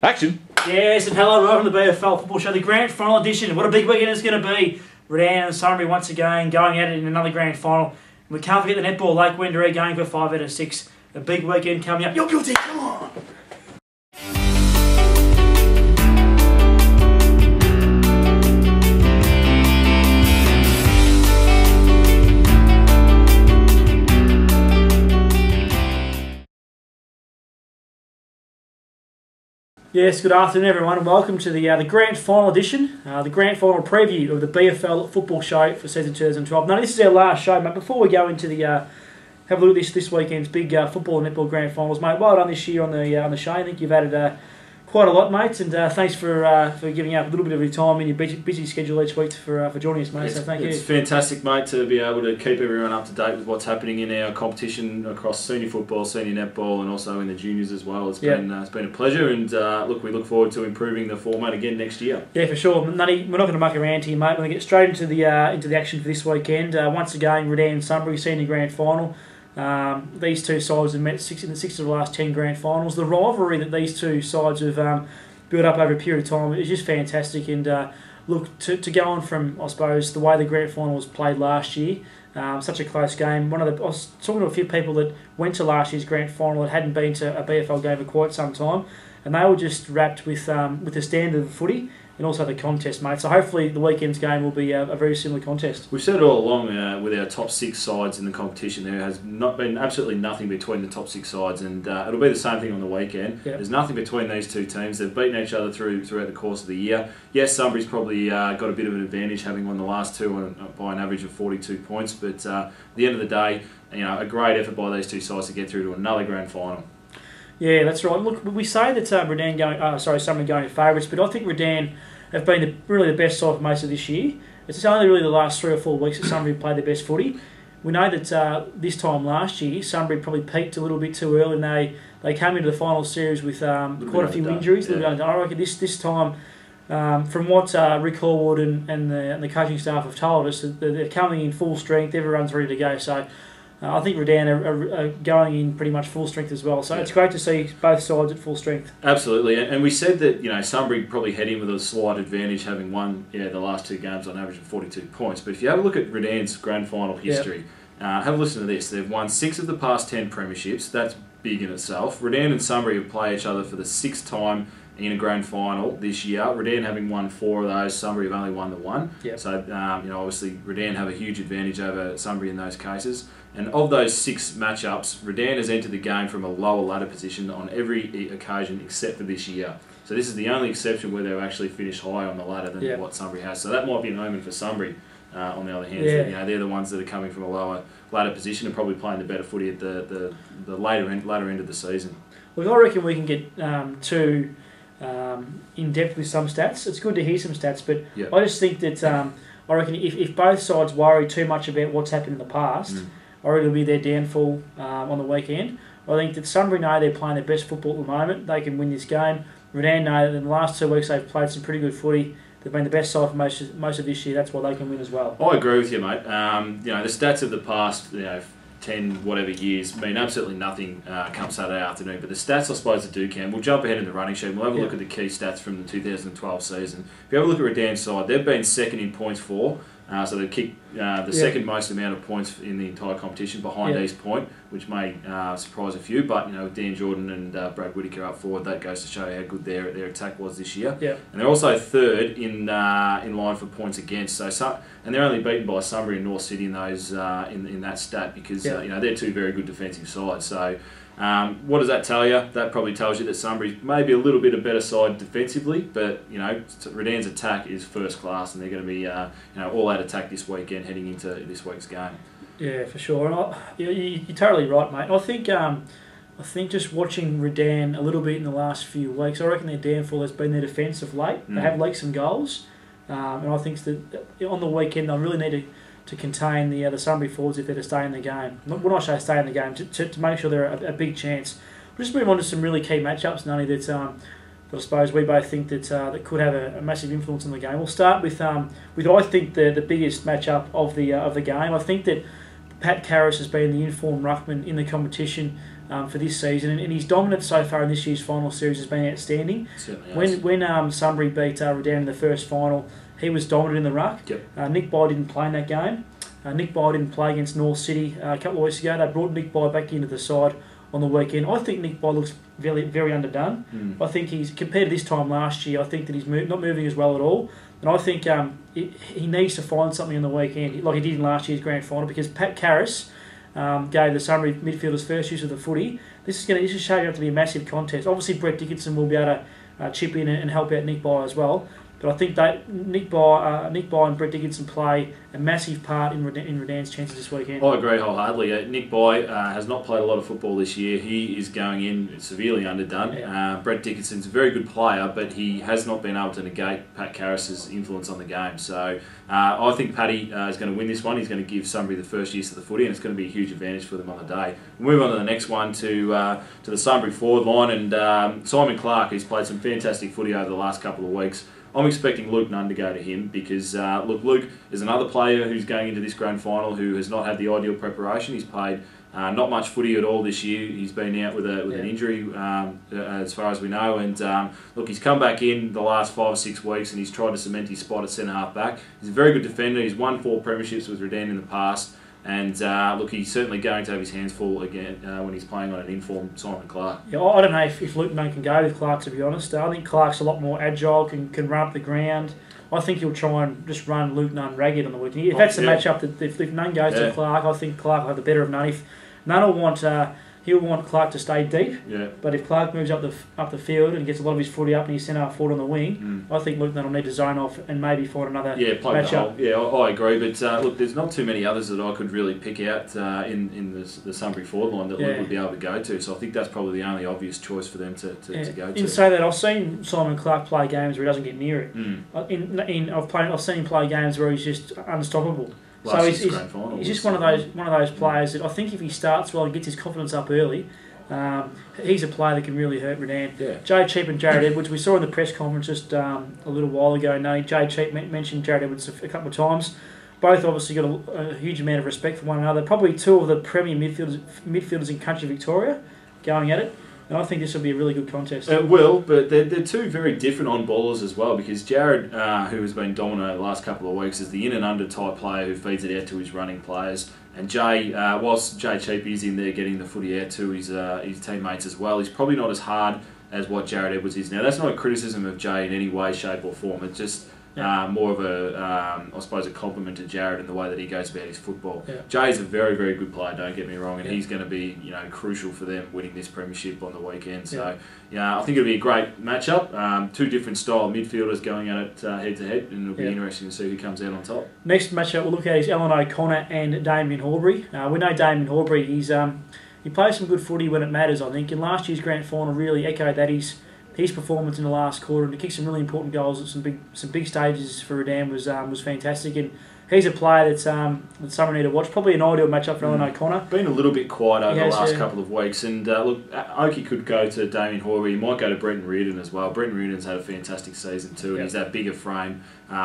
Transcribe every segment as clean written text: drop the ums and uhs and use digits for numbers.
Action! Yes, and hello, welcome to the BFNL Football Show, the grand final edition. What a big weekend it's going to be. Redan and Sunbury once again going at it in another grand final. We can't forget the Netball Lake Wendouree going for 5 out of 6. A big weekend coming up. You're guilty, come on! Yes, good afternoon everyone and welcome to the grand final edition, the grand final preview of the BFL Football Show for season 2012. Now this is our last show, mate. Before we go into the have a look at this weekend's big football and netball grand finals, mate. Well done this year on the show. I think you've added quite a lot, mates, and thanks for giving up a little bit of your time in your busy schedule each week for joining us, mate. So thank you. It's fantastic, mate, to be able to keep everyone up to date with what's happening in our competition across senior football, senior netball, and also in the juniors as well. It's been a pleasure, and we look forward to improving the format again next year. Yeah, for sure. Nunny, we're not going to muck around here, mate. We're going to get straight into the action for this weekend. Once again, Redan and Sunbury senior grand final. These two sides have met in the 6 of the last 10 grand finals. The rivalry that these two sides have built up over a period of time is just fantastic. And look, to go on from, I suppose, the way the grand final was played last year, such a close game. I was talking to a few people that went to last year's grand final that hadn't been to a BFL game for quite some time, and they were just wrapped with the standard of footy and also the contest, mate. So hopefully the weekend's game will be a very similar contest. We've said it all along with our top 6 sides in the competition. There has not been absolutely nothing between the top 6 sides, and it'll be the same thing on the weekend. Yep. There's nothing between these two teams. They've beaten each other throughout the course of the year. Yes, Sunbury's probably got a bit of an advantage having won the last two by an average of 42 points, but at the end of the day, a great effort by these two sides to get through to another grand final. Yeah, that's right. Look, we say that Sunbury going favourites, but I think Redan have been really the best side for most of this year. It's only really the last 3 or 4 weeks that Sunbury played their best footy. We know that this time last year, Sunbury probably peaked a little bit too early, and they came into the final series with quite a few injuries. I reckon this time, from what Rick Horwood and the coaching staff have told us, that they're coming in full strength. Everyone's ready to go. So I think Redan are going in pretty much full strength as well. So it's great to see both sides at full strength. Absolutely, and we said that Sunbury probably head in with a slight advantage, having won the last 2 games on average of 42 points. But if you have a look at Redan's grand final history, have a listen to this. They've won 6 of the past 10 premierships. That's big in itself. Redan and Sunbury have played each other for the 6th time in a grand final this year. Redan having won 4 of those, Sunbury have only won the 1. Yep. So obviously Redan have a huge advantage over Sunbury in those cases. And of those 6 matchups, Redan has entered the game from a lower ladder position on every occasion except for this year. So this is the only exception where they've actually finished higher on the ladder than what Sunbury has. So that might be an omen for Sunbury. On the other hand, they're the ones that are coming from a lower ladder position and probably playing the better footy at the later end of the season. Well, I reckon we can get too in depth with some stats. It's good to hear some stats, but I just think that I reckon if both sides worry too much about what's happened in the past, I reckon it'll be their downfall on the weekend. I think that Sunbury know they're playing their best football at the moment. They can win this game. Redan know that in the last 2 weeks they've played some pretty good footy. They've been the best side for most of this year. That's why they can win as well. I agree with you, mate. The stats of the past 10 whatever years mean absolutely nothing come Saturday afternoon. But the stats, I suppose, that do count. We'll jump ahead in the running sheet. We'll have a look at the key stats from the 2012 season. If you have a look at Redan's side, they've been second in points for. So they've kicked the second most amount of points in the entire competition behind East Point, which may surprise a few. But with Dan Jordan and Brad Whitaker up forward, that goes to show how good their attack was this year. And they're also third in line for points against. And they're only beaten by Sunbury and North City in those in that stat because they're 2 very good defensive sides. So. What does that tell you? That probably tells you that Sunbury's maybe a little bit a better side defensively, but Redan's attack is first class, and they're going to be all out attack this weekend heading into this week's game. Yeah, for sure. And you're totally right, mate. I think just watching Redan a little bit in the last few weeks, I reckon their downfall has been their defence of late. They have leaked some goals, and I think that on the weekend they'll really need to contain the Sunbury forwards if they're to stay in the game. When I say stay in the game, to make sure they're a big chance. We'll just move on to some really key matchups, Nunny, that I suppose we both think that could have a massive influence on the game. We'll start with I think the biggest matchup of the game. I think that Pat Karras has been the informed ruckman in the competition for this season, and his dominance so far in this year's final series has been outstanding. When Sunbury beat Redan in the first final, he was dominant in the ruck. Yep. Nick Bye didn't play in that game. Nick Bye didn't play against North City a couple of weeks ago. They brought Nick Bye back into the side on the weekend. I think Nick Bye looks very, very underdone. I think he's, compared to this time last year, I think that he's not moving as well at all. And I think he needs to find something on the weekend, like he did in last year's grand final, because Pat Karras gave the Sunbury midfielders first use of the footy. This is shaping up to be a massive contest. Obviously, Brett Dickinson will be able to chip in and help out Nick Bye as well. But I think that Nick Bye and Brett Dickinson play a massive part in Redan's chances this weekend. I agree wholeheartedly. Nick Bye has not played a lot of football this year. He is going in severely underdone. Yeah. Brett Dickinson's a very good player, but he has not been able to negate Pat Karras' influence on the game. So I think Paddy is going to win this one. He's going to give Sunbury the first use of the footy, and it's going to be a huge advantage for them on the day. We'll move on to the next one, to the Sunbury forward line, and Simon Clark, who's played some fantastic footy over the last couple of weeks. I'm expecting Luke Nunn to go to him because, Luke is another player who's going into this grand final who has not had the ideal preparation. He's played not much footy at all this year. He's been out with an injury, as far as we know. And he's come back in the last 5 or 6 weeks and he's tried to cement his spot at centre half back. He's a very good defender. He's won 4 premierships with Redan in the past. And he's certainly going to have his hands full again when he's playing on an informed Simon Clark. Yeah, I don't know if Luke Nunn can go with Clark, to be honest. I think Clark's a lot more agile, can run up the ground. I think he'll try and just run Luke Nunn ragged on the weekend. If that's the matchup, if Nunn goes to Clark, I think Clark will have the better of Nunn. If Nunn will want he'll want Clark to stay deep. Yeah. But if Clark moves up the field and gets a lot of his footy up and he's centre half forward on the wing, I think Luke Nunn will need to zone off and maybe find another matchup. Yeah, I agree. But there's not too many others that I could really pick out in the Sunbury forward line that Luke would be able to go to. So I think that's probably the only obvious choice for them to go to. In say that, I've seen Simon Clark play games where he doesn't get near it. I've seen him play games where he's just unstoppable. So he's just one of those players that I think if he starts well and gets his confidence up early, he's a player that can really hurt Redan. Yeah. Jay Cheap and Jared Edwards, we saw in the press conference just a little while ago. Jay Cheap mentioned Jared Edwards a couple of times. Both obviously got a huge amount of respect for one another. Probably 2 of the premier midfielders in country Victoria going at it. And I think this will be a really good contest. It will, but they're 2 very different on-ballers as well, because Jared, who has been dominant over the last couple of weeks, is the in-and-under type player who feeds it out to his running players. And Jay, whilst Jay Cheap is in there getting the footy out to his teammates as well, he's probably not as hard as what Jared Edwards is. Now, that's not a criticism of Jay in any way, shape or form. It's just more of a compliment to Jared in the way that he goes about his football. Yeah. Jay's a very, very good player, don't get me wrong, and he's going to be crucial for them winning this premiership on the weekend. So, I think it'll be a great matchup. 2 different style midfielders going at it head to head, and it'll be interesting to see who comes out on top. Next matchup we'll look at is Alan O'Connor and Damien Horbury. We know Damien Horbury, he plays some good footy when it matters, I think, and last year's grand final really echoed that. His performance in the last quarter and to kick some really important goals at some big stages for Redan was fantastic, and he's a player that someone need to watch. Probably an ideal matchup for Alan O'Connor. Been a little bit quiet over the last couple of weeks, and Okie could go to Damien Horbury. He might go to Brenton Reardon as well. Brenton Reardon's had a fantastic season too, and he's that bigger frame,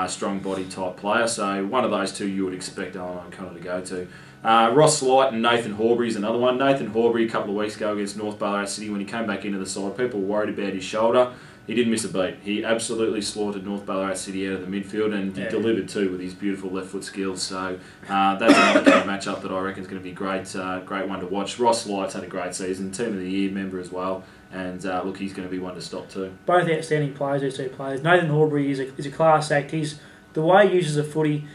strong body type player. So one of those 2 you would expect Alan O'Connor to go to. Ross Light and Nathan Horbury is another one. Nathan Horbury a couple of weeks ago against North Ballarat City, when he came back into the side, people were worried about his shoulder. He didn't miss a beat. He absolutely slaughtered North Ballarat City out of the midfield, and he delivered too with his beautiful left foot skills. So that's another kind of matchup that I reckon is going to be great one to watch. Ross Light's had a great season, Team of the Year member as well, and he's going to be one to stop too. Both outstanding players, these 2 players. Nathan Horbury is a class act. The way he uses a footy,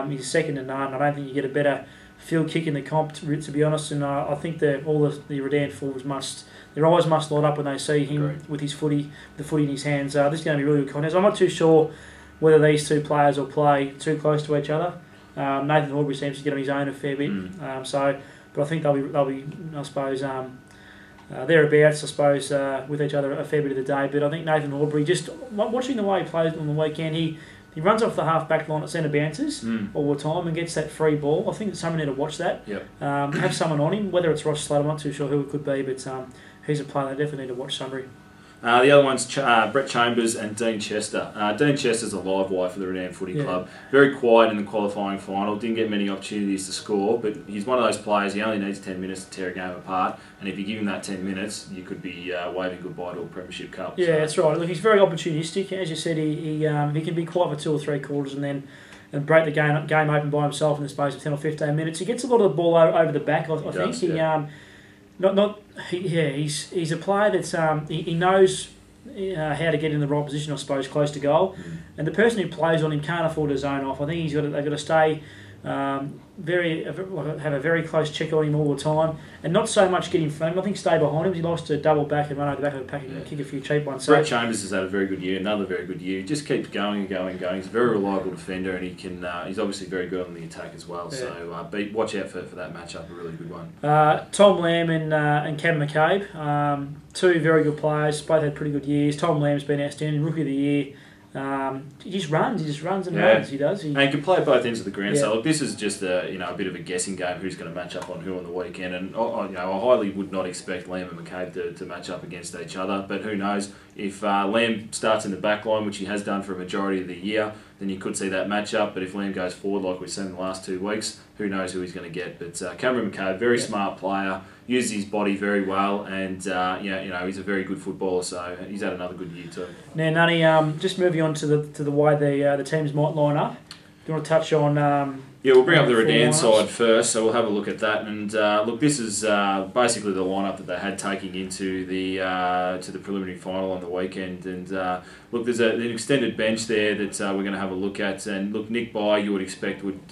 he's second to none. I don't think you get a better field kick in the comp, to be honest, and I think all the Redan forwards their eyes must light up when they see him with the footy in his hands. This is going to be a really good contest. I'm not too sure whether these 2 players will play too close to each other. Nathan Horbury seems to get on his own a fair bit, but I think they'll be I suppose thereabouts, I suppose, with each other a fair bit of the day. But I think Nathan Horbury, just watching the way he plays on the weekend, he runs off the half-back line at centre bounces all the time and gets that free ball. I think that someone need to watch that. Have someone on him, whether it's Ross Slater, I'm not too sure who it could be, but he's a player they definitely need to watch, Sunbury. The other one's Brett Chambers and Dean Chester. Dean Chester's a live wire for the Redan Footy Club. Very quiet in the qualifying final. Didn't get many opportunities to score, but he's one of those players. He only needs 10 minutes to tear a game apart, and if you give him that 10 minutes, you could be waving goodbye to a Premiership Cup. Yeah, that's right. Look, he's very opportunistic. As you said, he can be quiet for 2 or 3 quarters and then break the game open by himself in the space of 10 or 15 minutes. He gets a lot of the ball over the back. I think he's a player that's he knows how to get in the right position, I suppose, close to goal. And the person who plays on him can't afford to zone off. I think they've got to stay have a very close check on him all the time, and not so much get in front of him. I think stay behind him. He likes to double back and run over the back of the pack and kick a few cheap ones. Brett Chambers has had a very good year, another very good year. He just keeps going and going and going. He's a very reliable defender, and he's obviously very good on the attack as well. Yeah. So watch out for that matchup, a really good one. Tom Lamb and Cam McCabe, 2 very good players. Both had pretty good years. Tom Lamb's been outstanding, Rookie of the Year. He just runs and runs. He does. And he can play at both ends of the ground. So look, this is just a bit of a guessing game who's going to match up on who on the weekend. And I highly would not expect Lamb and McCabe to match up against each other. But who knows? If Lamb starts in the back line, which he has done for a majority of the year, then you could see that match up. But if Lamb goes forward like we've seen in the last 2 weeks, who knows who he's going to get. But Cameron McCabe, very smart player, uses his body very well, and he's a very good footballer. So he's had another good year too. Now, Nunny, just moving on to the way the teams might line up. Do you want to touch on? We'll bring up the Redan side first, so we'll have a look at that. And look, this is basically the lineup that they had taking into the to the preliminary final on the weekend. And look, there's an extended bench there that we're going to have a look at. And look, Nick Bye, you would expect would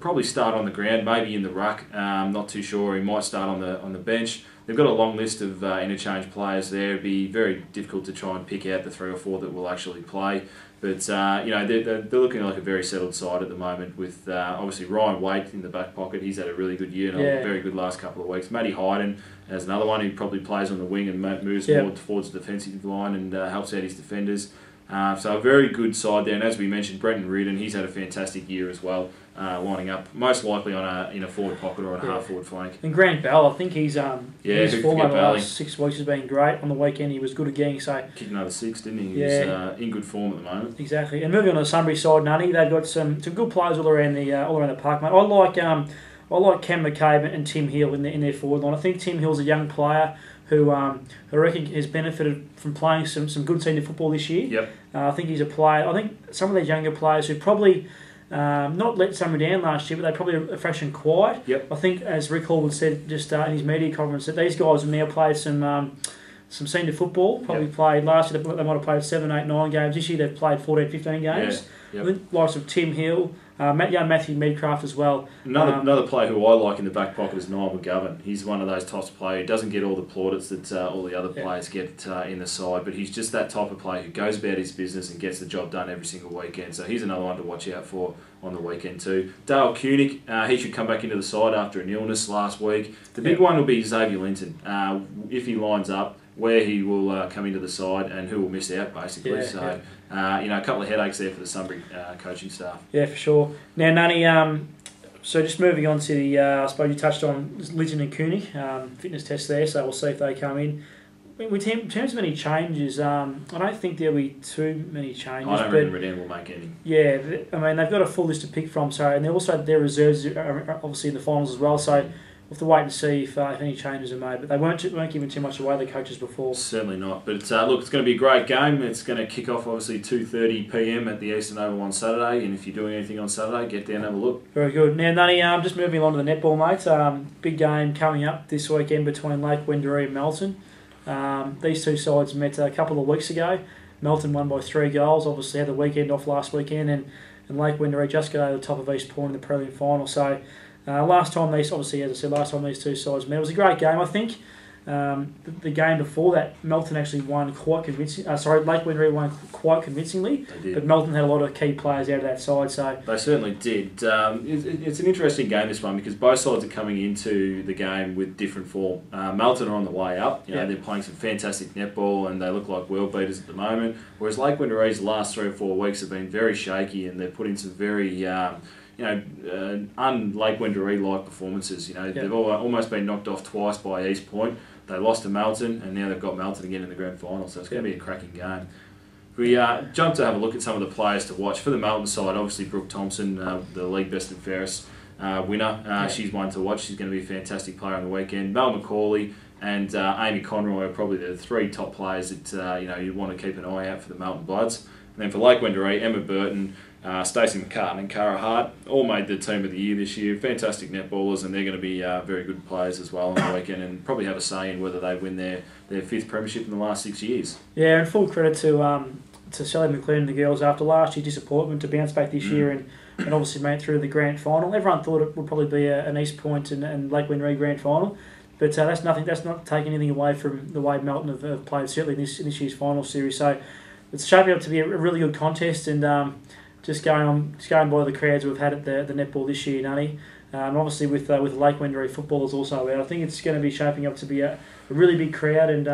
probably start on the ground, maybe in the ruck. Not too sure. He might start on the bench. They've got a long list of interchange players there. It'd be very difficult to try and pick out the 3 or 4 that will actually play. But they're looking like a very settled side at the moment with obviously Ryan Waite in the back pocket. He's had a really good year and a very good last couple of weeks. Matty Hayden has another one who probably plays on the wing and moves more towards the defensive line and helps out his defenders. So a very good side there. And as we mentioned, Brenton Reardon, he's had a fantastic year as well, lining up most likely in a forward pocket or on a half forward flank. And Grant Bell, I think his form over the last 6 weeks has been great. On the weekend, he was good again. So kicked another 6, didn't he? He was in good form at the moment. Exactly. And moving on to the Sunbury side, Nunny, they've got some good players all around the park, mate. I like Cam McCabe and Tim Hill in their forward line. I think Tim Hill's a young player who I reckon has benefited from playing some good senior football this year. Yep. I think he's a player. I think some of these younger players who probably not let Sunbury down last year, but they probably are fresh and quiet. Yep. I think, as Rick Hallwood said just in his media conference, that these guys have now played some senior football. Probably played last year. They might have played 7, 8, 9 games. This year they've played 14, 15 games. Yep. I think likes of Tim Hill. Matthew Medcraft as well. Another player who I like in the back pocket is Niall McGovern. He's one of those types of players who doesn't get all the plaudits that all the other players get in the side, but he's just that type of player who goes about his business and gets the job done every single weekend. So he's another one to watch out for on the weekend too. Dale Koenig, he should come back into the side after an illness last week. The big one will be Xavier Linton. If he lines up, where he will come into the side and who will miss out, basically. A couple of headaches there for the Sunbury coaching staff. Yeah, for sure. Now, Nunny, so just moving on to the, I suppose you touched on Linton and Koenig, fitness test there, so we'll see if they come in. In terms of any changes, I don't think there'll be too many changes. I don't reckon Redan will make any. Yeah, I mean, they've got a full list to pick from, so, and their reserves are obviously in the finals as well, so we'll have to wait and see if any changes are made. But they weren't giving too much away, the coaches, before. Certainly not. But look, it's going to be a great game. It's going to kick off, obviously, 2:30 p.m. at the Eastern Oval on Saturday. And if you're doing anything on Saturday, get down and have a look. Very good. Now, Nunny, just moving along to the netball, mate. Big game coming up this weekend between Lake Wendouree and Melton. These two sides met a couple of weeks ago. Melton won by 3 goals. Obviously, had the weekend off last weekend. And Lake Wendouree just got over the top of East Point in the prelim final. So, last time these two sides met, it was a great game. I think the game before that, Melton actually won quite convincing. Lake Wendouree won quite convincingly. They did. But Melton had a lot of key players out of that side. So they certainly did. It's an interesting game, this one, because both sides are coming into the game with different form. Melton are on the way up. They're playing some fantastic netball and they look like world beaters at the moment. Whereas Lake Wendouree's last 3 or 4 weeks have been very shaky and they've put in some very un-Lake Wendouree-like performances. They've almost been knocked off twice by East Point. They lost to Melton, and now they've got Melton again in the grand final, so it's going to be a cracking game. We jump to have a look at some of the players to watch. For the Melton side, obviously Brooke Thompson, the league best and fairest winner. She's one to watch. She's going to be a fantastic player on the weekend. Mel McCauley and Amy Conroy are probably the three top players that you want to keep an eye out for the Melton Bloods. And then for Lake Wendouree, Emma Burton, Stacey McCartan and Cara Hart all made the team of the year this year. Fantastic netballers, and they're going to be very good players as well on the weekend, and probably have a say in whether they win their fifth premiership in the last 6 years. Yeah, and full credit to Sally McLean and the girls after last year's disappointment to bounce back this year and obviously made it through the grand final. Everyone thought it would probably be an East Point and Lake Wendouree grand final, but that's nothing. That's not taking anything away from the way Melton have played, certainly in this year's final series. So it's shaping up to be a really good contest, and just going by the crowds we've had at the netball this year, Nunny. Obviously with Lake Wendouree footballers also out, I think it's going to be shaping up to be a really big crowd, and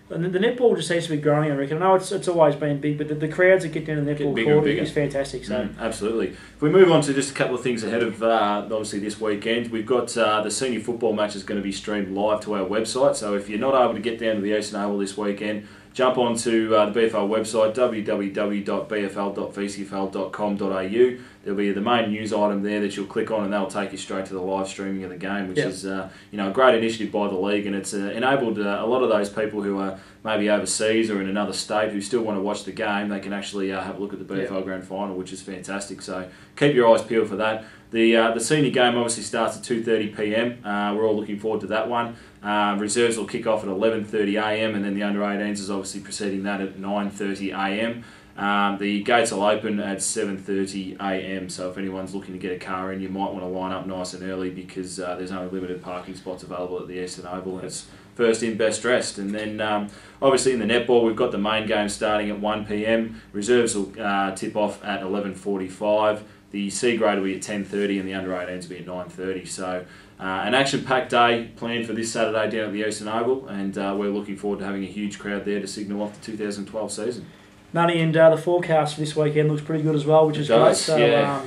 the netball just seems to be growing, I reckon. I know it's always been big, but the crowds that get down to the netball court is fantastic. So absolutely. If we move on to just a couple of things ahead of obviously this weekend, we've got the senior football match is going to be streamed live to our website. So if you're not able to get down to the Eastern Oval this weekend, jump onto the BFL website, www.bfl.vcfl.com.au. There'll be the main news item there that you'll click on, and that'll take you straight to the live streaming of the game, which is a great initiative by the league, and it's enabled a lot of those people who are maybe overseas or in another state who still want to watch the game. They can actually have a look at the BFL Grand Final, which is fantastic. So keep your eyes peeled for that. The senior game obviously starts at 2:30 p.m. We're all looking forward to that one. Reserves will kick off at 11:30 a.m. and then the under-18s is obviously preceding that at 9:30 a.m. The gates will open at 7:30 a.m. So if anyone's looking to get a car in, you might want to line up nice and early, because there's only limited parking spots available at the Eastern Oval, and it's first in, best dressed. And then obviously in the netball, we've got the main game starting at 1 p.m. Reserves will tip off at 11:45. The C grade will be at 10:30 and the under-18s will be at 9:30. So an action-packed day planned for this Saturday down at the Eastern Oval, and we're looking forward to having a huge crowd there to signal off the 2012 season. Nunny, and the forecast for this weekend looks pretty good as well, which is great. So, I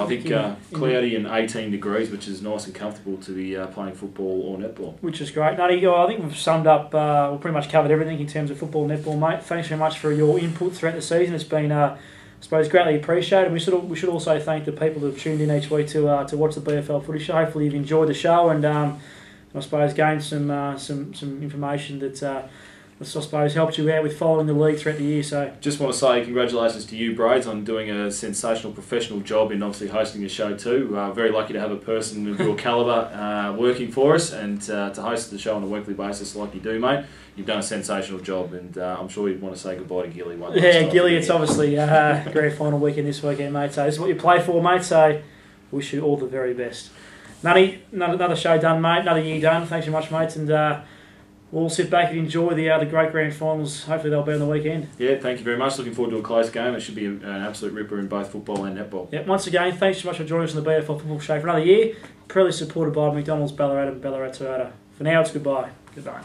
think cloudy and 18 degrees, which is nice and comfortable to be playing football or netball. Which is great. Nunny, I think we've summed up, we've pretty much covered everything in terms of football and netball, mate. Thanks very much for your input throughout the season. It's been, I suppose, greatly appreciated. We should also thank the people who have tuned in each week to watch the BFL Footy Show. Hopefully you've enjoyed the show, and I suppose gained some information that I suppose helped you out with following the league throughout the year. So just want to say congratulations to you, Brades, on doing a sensational professional job in obviously hosting a show too. Very lucky to have a person of your calibre working for us, and to host the show on a weekly basis like you do, mate. You've done a sensational job, and I'm sure you'd want to say goodbye to Gilly one last time. Gilly, it's obviously grand final weekend this weekend, mate. So this is what you play for, mate. So wish you all the very best. Nunny, another show done, mate. Another year done. Thanks very much, mate. And we'll sit back and enjoy the great grand finals. Hopefully they'll be on the weekend. Yeah, thank you very much. Looking forward to a close game. It should be an absolute ripper in both football and netball. Yeah, once again, thanks so much for joining us on the BFL Football Show for another year. Proudly supported by McDonald's Ballarat and Ballarat Toyota. For now, it's goodbye. Goodbye.